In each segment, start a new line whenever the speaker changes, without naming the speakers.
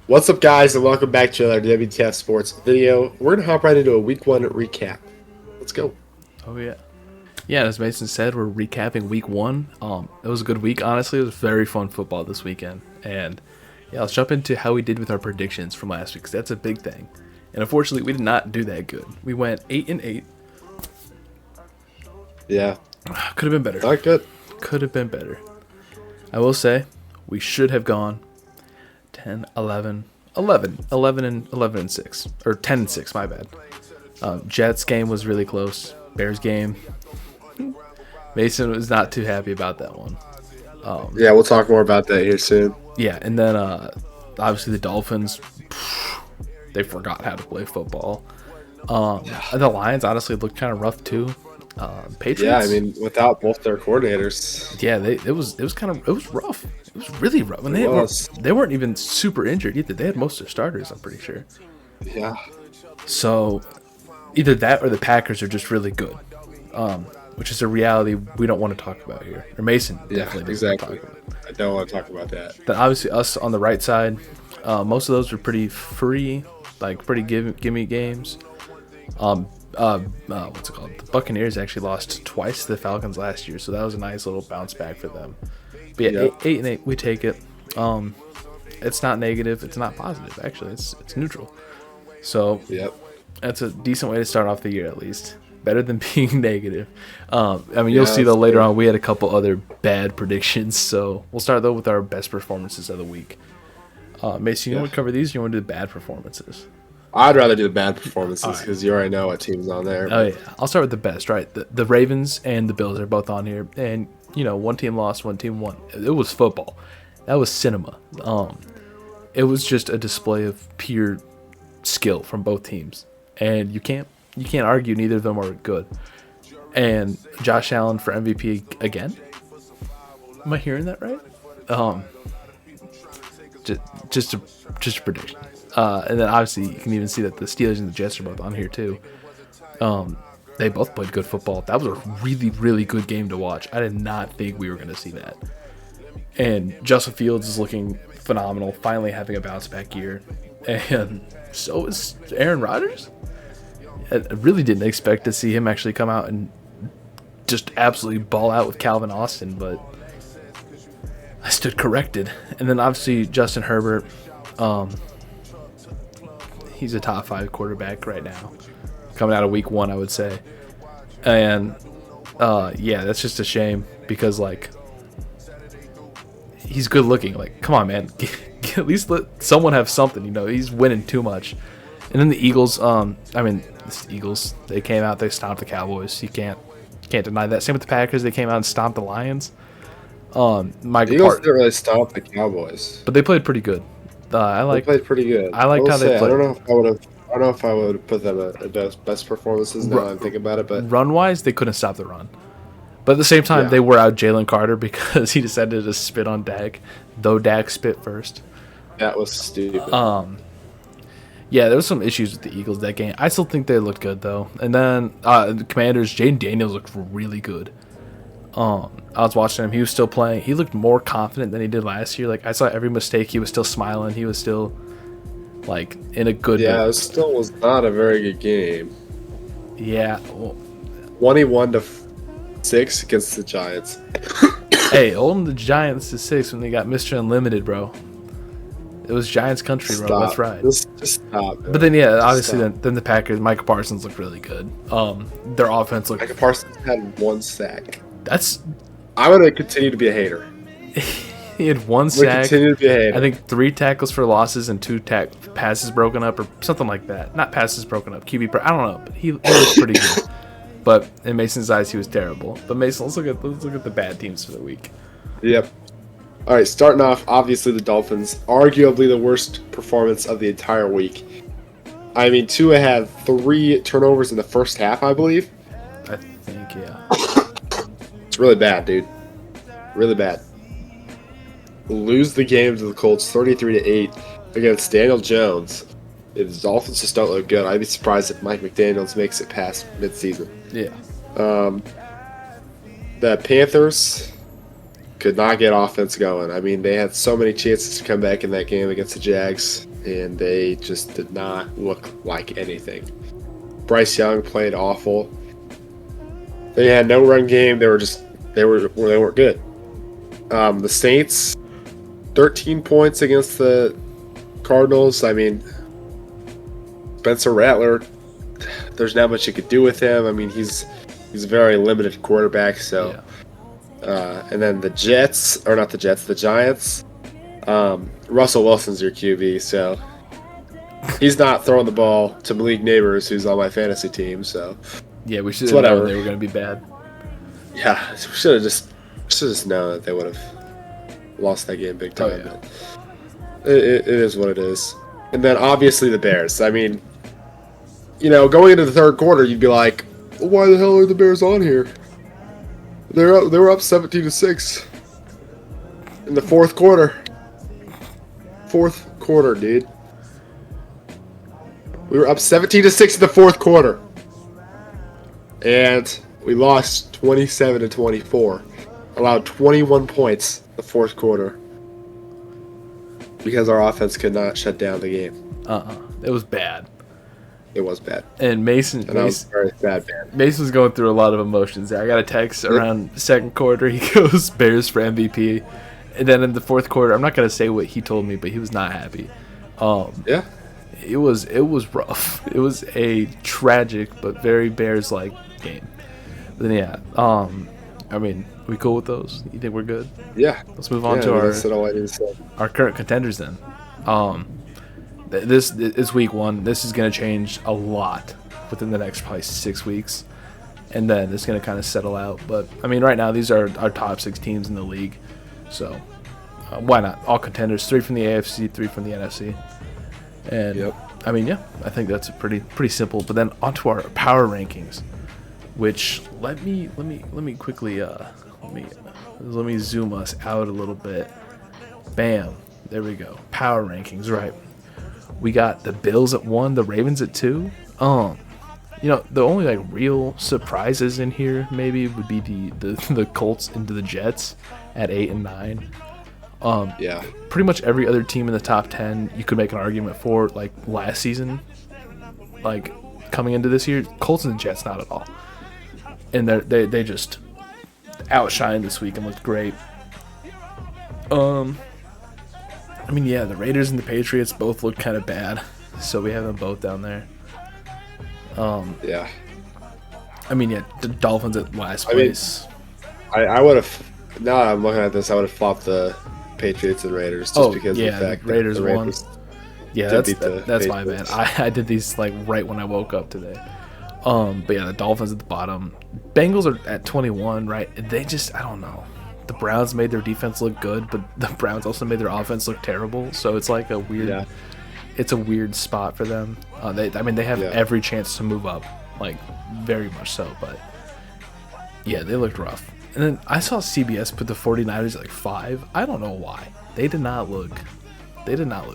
What's up, guys, and welcome back to another WTF Sports video. We're going to hop right into a Week 1 recap. Let's go.
Oh yeah, yeah. As Mason said, we're recapping week one. It was a good week, honestly. It was very fun football this weekend, and yeah, let's jump into how we did with our predictions from last week, because that's a big thing. And unfortunately, we did not do that good. We went 8-8.
Yeah,
Could have been better.
not good.
Could have been better. I will say we should have gone 10, 11, 11, 11 and 11 and 6, or 10 and 6. My bad. Jets game was really close. Bears game. Mason was not too happy about that one.
Yeah, we'll talk more about that here soon.
Yeah, and then obviously the Dolphins, they forgot how to play football. And the Lions honestly looked kind of rough too. Patriots.
Yeah, I mean, without both their coordinators.
Yeah, it was rough. It was really rough. And they weren't even super injured either. They had most of their starters, I'm pretty sure.
Yeah.
So either that or the Packers are just really good, which is a reality we don't want to talk about here. Or Mason definitely doesn't want to
exactly.
talk about.
I don't want to talk about that.
Then obviously us on the right side, most of those were pretty free, like pretty gimme games. What's it called? The Buccaneers actually lost twice to the Falcons last year, so that was a nice little bounce back for them. But yeah,
Yep.
8-8, we take it. It's not negative, it's not positive. Actually, it's neutral. So
Yep.
that's a decent way to start off the year, at least. Better than being negative. I mean, you'll see
that's
though later
true.
on we had a couple other bad predictions. So we'll start though with our best performances of the week. Mason, you want to cover these? Or you want to do the bad performances?
I'd rather do the bad performances
Right.
because you already know what team's on there.
Oh yeah, I'll start with the best. Right, the Ravens and the Bills are both on here, and one team lost, one team won. It was football. That was cinema. It was just a display of pure skill from both teams, and you can't argue neither of them are good. And Josh Allen for MVP again. Am I hearing that right? Just a prediction. And then obviously you can even see that the Steelers and the Jets are both on here too. They both played good football. That was a really, really good game to watch. I did not think we were going to see that. And Justin Fields is looking phenomenal, finally having a bounce back year. And so is Aaron Rodgers. I really didn't expect to see him actually come out and just absolutely ball out with Calvin Austin, but I stood corrected. And then obviously Justin Herbert, he's a top 5 quarterback right now, coming out of week 1, I would say. And yeah, that's just a shame because like he's good looking. Like, come on, man, at least let someone have something. He's winning too much. And then the Eagles, the Eagles, they came out, they stomped the Cowboys. You can't deny that. Same with the Packers, they came out and stomped the Lions.
The Eagles didn't really stop the Cowboys.
But they played pretty good.
They played pretty good.
I liked how they played.
I don't know if I would have put them at best performances now that I'm thinking about it, but
Run wise, they couldn't stop the run. But at the same time, they were out Jalen Carter because he decided to spit on Dak, though Dak spit first.
that was stupid.
Yeah, there was some issues with the Eagles that game. I still think they looked good though. And then the Commanders, Jaden Daniels looked really good. I was watching him. He was still playing. He looked more confident than he did last year. Like, I saw every mistake. He was still smiling. He was still like in a good.
Yeah, it still was not a very good game.
Yeah. Well,
21-6 against the Giants.
hey, holding the Giants to 6 when they got Mr. Unlimited, bro. It was Giants country, bro.
Stop.
That's right.
Just stop. Man.
But then, yeah,
Just
obviously,
stop.
then the Packers, Micah Parsons looked really good. Their offense looked.
Micah Parsons had 1 sack.
That's.
I would have continued to be a hater.
He had 1
Would
sack.
continue to be a hater.
I think 3 tackles for losses and 2 passes broken up or something like that. Not passes broken up. I don't know, but he was pretty good. But in Mason's eyes, he was terrible. But Mason, let's look at the bad teams for the week.
Yep. All right, starting off, obviously the Dolphins, arguably the worst performance of the entire week. I mean, Tua had 3 turnovers in the first half, I believe.
I think, yeah.
It's really bad, dude. Really bad. Lose the game to the Colts 33-8 against Daniel Jones. If the Dolphins just don't look good, I'd be surprised if Mike McDaniels makes it past midseason.
Yeah.
The Panthers could not get offense going. I mean, they had so many chances to come back in that game against the Jags, and they just did not look like anything. Bryce Young played awful. They had no run game. They weren't good. The Saints, 13 points against the Cardinals. I mean, Spencer Rattler, there's not much you could do with him. I mean, he's a very limited quarterback. So, and then the Giants. Russell Wilson's your QB, so he's not throwing the ball to Malik Neighbors, who's on my fantasy team. So
yeah, we should have known they were going to be bad.
Yeah, we should have just known that they would have lost that game big time.
Oh,
yeah. It is what it is. And then obviously the Bears. I mean, going into the third quarter, you'd be like, why the hell are the Bears on here? They were up 17-6 in the fourth quarter. Fourth quarter, dude. We were up 17-6 in the fourth quarter. And we lost 27-24. Allowed 21 points in the fourth quarter. Because our offense could not shut down the game.
It was bad.
It was bad.
And Mason
was very bad.
Mason's going through a lot of emotions there. I got a text around second quarter. He goes, Bears for MVP. And then in the fourth quarter, I'm not going to say what he told me, but he was not happy.
Yeah.
It was rough. It was a tragic but very Bears-like game. But then, yeah. I mean, we cool with those? You think we're good?
Yeah.
Let's move on to our current contenders then. This is week one. This is going to change a lot within the next probably 6 weeks. And then it's going to kind of settle out. But, I mean, right now, these are our top 6 teams in the league. So, why not? All contenders. 3 from the AFC, 3 from the NFC. And, I mean, yeah, I think that's pretty simple. But then onto our power rankings, which let me quickly let me zoom us out a little bit. Bam. There we go. Power rankings, right. We got the Bills at 1, the Ravens at 2. The only real surprises in here maybe would be the Colts into the Jets at 8 and 9. Pretty much every other team in the top 10 you could make an argument for, last season, coming into this year. Colts and the Jets not at all, and they just outshined this week and looked great. I mean, yeah, the Raiders and the Patriots both look kind of bad, so we have them both down there.
Yeah.
I mean, yeah, the Dolphins at last place.
I would have. Now I'm looking at this, I would have flopped the Patriots and Raiders because of the fact
Raiders
that the
won.
Raiders
Yeah, that's my bad. I did these right when I woke up today. But yeah, the Dolphins at the bottom. Bengals are at 21, right? They just, I don't know. The Browns made their defense look good, but the Browns also made their offense look terrible. So it's a weird, it's a weird spot for them. They have every chance to move up, very much so. But yeah, they looked rough. And then I saw CBS put the 49ers at 5. I don't know why. They did not look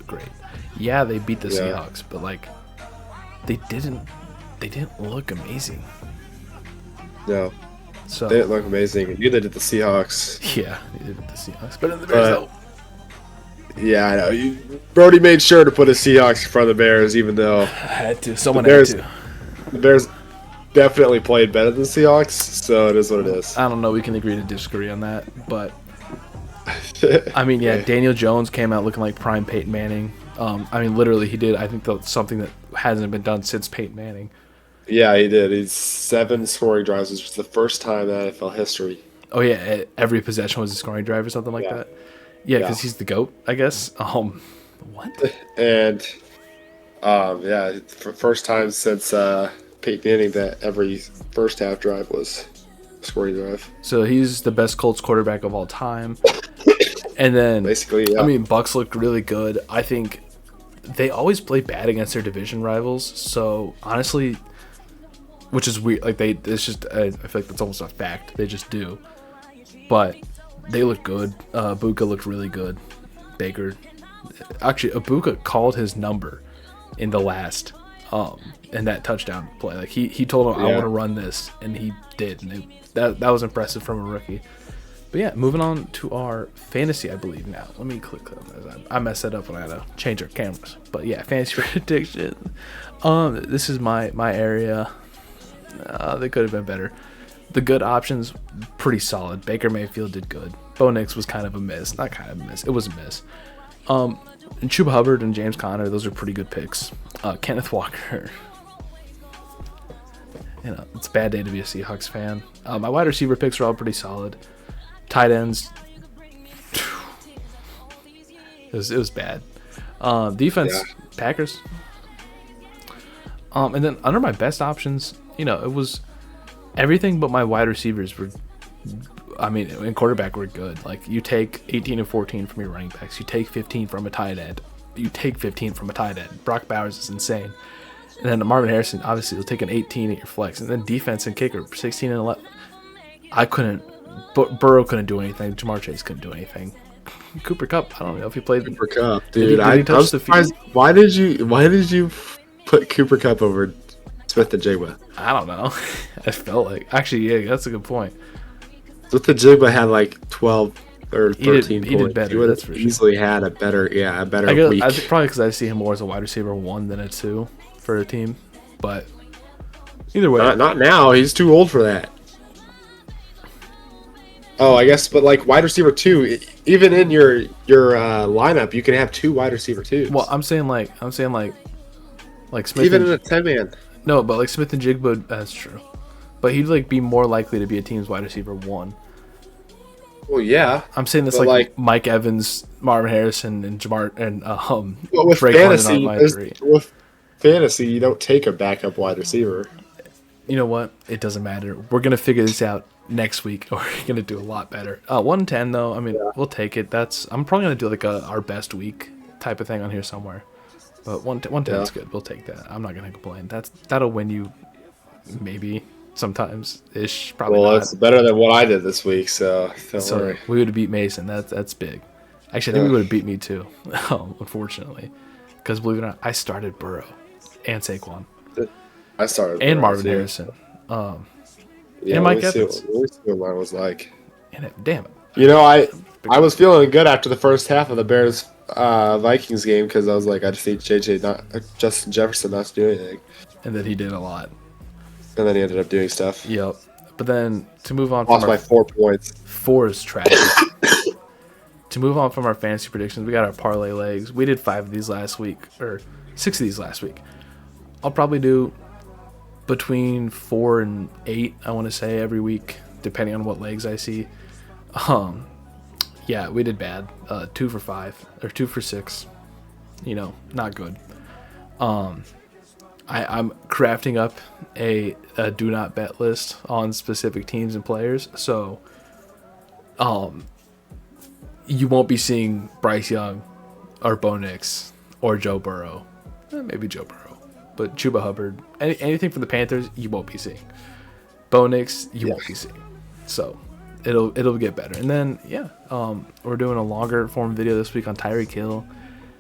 great. Yeah, they beat the Seahawks, but they didn't look amazing.
No.
So
they didn't look amazing. Neither did the Seahawks.
Yeah, neither did the Seahawks. But in the Bears, though.
Yeah, I know. Brody made sure to put the Seahawks in front of the Bears, even though
I had to. Someone had to.
The Bears definitely played better than the Seahawks, so it is what it is.
I don't know. We can agree to disagree on that, but I mean, yeah, Daniel Jones came out looking like prime Peyton Manning. Literally, he did. I think that's something that hasn't been done since Peyton Manning.
Yeah, he did. He's 7 scoring drives, which was the first time in NFL history.
Oh yeah, every possession was a scoring drive or something like that. Yeah, because he's the GOAT, I guess. What?
And for first time since Peyton Manning that every first half drive was a scoring drive.
So he's the best Colts quarterback of all time. And then
basically, yeah.
I mean, Bucs looked really good. I think they always play bad against their division rivals. So honestly, which is weird. It's just I feel like that's almost a fact. They just do. But they look good. Ibuka looked really good. Baker, actually, Ibuka called his number in the last in that touchdown play. He told him, "I want to run this," and he did. And that was impressive from a rookie. But yeah, moving on to our fantasy, I believe now. Let me click them. I messed that up when I had to change our cameras. But yeah, fantasy prediction. This is my area. They could have been better. The good options, pretty solid. Baker Mayfield did good. Bo Nix was kind of a miss. Not kind of a miss. It was a miss. And Chuba Hubbard and James Conner, those are pretty good picks. Kenneth Walker. It's a bad day to be a Seahawks fan. My wide receiver picks are all pretty solid. Tight ends, it was bad. Defense, yeah. Packers. And then under my best options, it was everything but my wide receivers were. In quarterback were good. Like you take 18 and 14 from your running backs, you take 15 from a tight end, Brock Bowers is insane. And then Marvin Harrison, obviously, will take an 18 at your flex. And then defense and kicker, 16 and 11. Burrow couldn't do anything. Jamar Chase couldn't do anything. Cooper Kupp, I don't know if he played.
Cooper Kupp, dude. I'm surprised. Why did you put Cooper Kupp over Smith and Jigba?
I don't know. I felt like. Actually, yeah, that's a good point.
Smith and Jigba had like 12 or 13 points.
He did better.
He would
have
easily had a better week.
I think probably because I see him more as a wide receiver 1 than a 2 for a team. But either way.
Not now. He's too old for that. Oh, I guess, but like wide receiver 2, even in your lineup, you can have 2 wide receiver 2s.
Well, I'm saying like Smith.
Even in a 10-man.
No, but like Smith and Jigba, that's true. But he'd like be more likely to be a team's wide receiver 1.
Well, yeah.
I'm saying this like Mike Evans, Marvin Harrison, and Jamar and
well, with fantasy, you don't take a backup wide receiver.
You know what? It doesn't matter. We're gonna figure this out next week. We're gonna do a lot better. 110 though. We'll take it. I'm probably gonna do like our best week type of thing on here somewhere. But 110 is good. We'll take that. I'm not gonna complain. That'll win you maybe sometimes ish. Probably.
Well,
not.
It's better than what I did this week. So don't worry.
We would have beat Mason. That's big. Actually, I think we would have beat me too. Unfortunately, because believe it or not, I started Burrow and Saquon.
I started
and Marvin Harrison. And Mike Evans.
Let me see what mine was like.
Damn it.
I was feeling good after the first half of the Bears Vikings game because I was like, I just need Justin Jefferson not to do anything.
And then he did a lot.
And then he ended up doing stuff.
Yep. But then to move on,
lost by 4 points.
4 is tragic. To move on from our fantasy predictions, we got our parlay legs. We did 5 of these last week, or 6 of these last week. I'll probably do between 4 and 8, I want to say, every week, depending on what legs I see. Yeah, we did bad. 2 for 5 or 2 for 6. Not good. I'm crafting up a do not bet list on specific teams and players. So, you won't be seeing Bryce Young or Bo Nix or Joe Burrow. Maybe Joe Burrow. But Chuba Hubbard, anything from the Panthers, you won't be seeing. Bo Nix, you won't be seeing. So it'll get better. And then we're doing a longer form video this week on Tyreek Hill.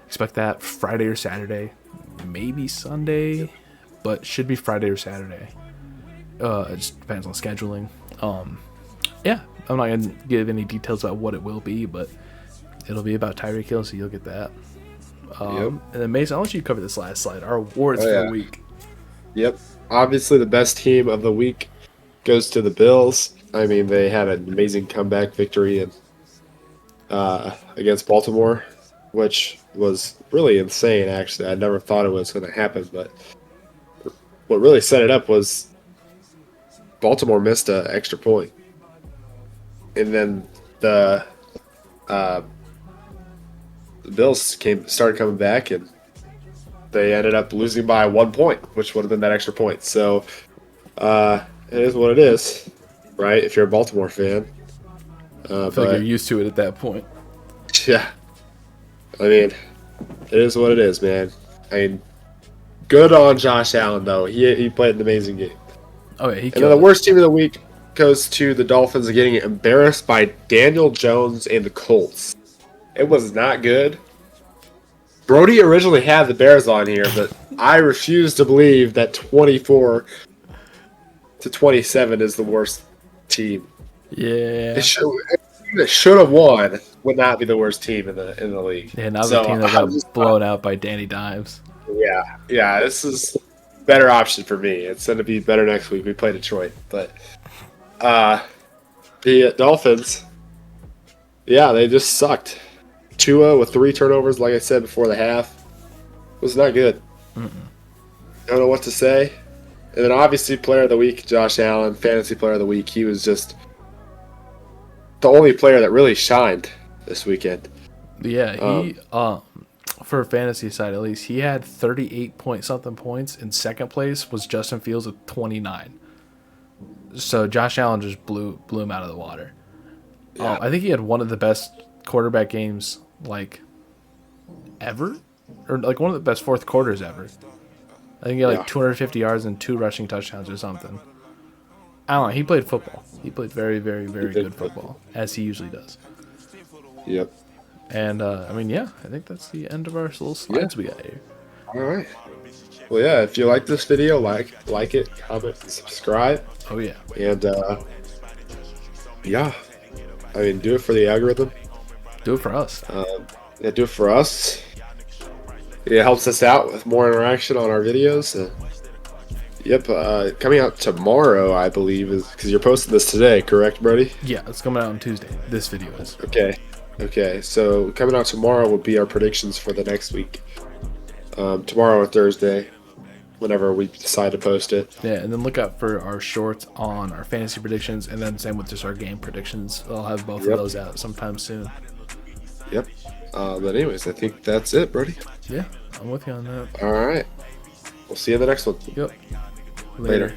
Expect that Friday or Saturday, maybe Sunday, but should be Friday or Saturday. It just depends on scheduling. I'm not gonna give any details about what it will be, but it'll be about Tyreek Hill, so you'll get that. And then Mason, I'll let you cover this last slide. Our awards for the week.
Yep. Obviously, the best team of the week goes to the Bills. They had an amazing comeback victory against Baltimore, which was really insane, actually. I never thought it was going to happen, but what really set it up was Baltimore missed an extra point. And then the Bills started coming back, and they ended up losing by 1 point, which would have been that extra point. So it is what it is, right? If you're a Baltimore fan.
I feel like you're used to it at that point.
Yeah. It is what it is, man. Good on Josh Allen, though. He played an amazing game.
Oh, yeah,
and then the worst team of the week goes to the Dolphins getting embarrassed by Daniel Jones and the Colts. It was not good. Brody originally had the Bears on here, but I refuse to believe that 24-27 is the worst team.
Yeah.
that should have won would not be the worst team in the league.
Yeah, now the
So
team that
I'm
got
just
blown out by Danny Dimes.
yeah. This is better option for me. It's going to be better next week. We play Detroit, but the Dolphins, yeah, they just sucked. Tua with 3 turnovers, like I said before the half, was not good. I don't know what to say. And then obviously player of the week, Josh Allen, fantasy player of the week. He was just the only player that really shined this weekend.
Yeah, he for a fantasy side at least, he had 38 point something points. In second place was Justin Fields with 29. So Josh Allen just blew him out of the water.
Yeah.
I think he had one of the best quarterback games like ever, or like one of the best fourth quarters ever. I think he had like 250 yards and 2 rushing touchdowns or something. I don't know. He played football. He played very, very, very good football, as he usually does.
Yep.
And I mean, yeah, I think that's the end of our little slides we got here.
All right. Well, yeah. If you like this video, like it, comment, and subscribe.
Oh yeah.
And yeah, I mean, do it for the algorithm.
Do it for us.
Yeah, do it for us. It helps us out with more interaction on our videos. Yep, coming out tomorrow, I believe, is because you're posting this today, correct, Brody?
Yeah, it's coming out on Tuesday. This video is.
Okay. So coming out tomorrow would be our predictions for the next week. Tomorrow or Thursday, whenever we decide to post it.
Yeah, and then look out for our shorts on our fantasy predictions, and then same with just our game predictions. I'll have both of those out sometime soon.
Yep. But anyways, I think that's it, Brody.
Yeah, I'm with you on that.
All right. We'll see you in the next one.
Yep.
Later.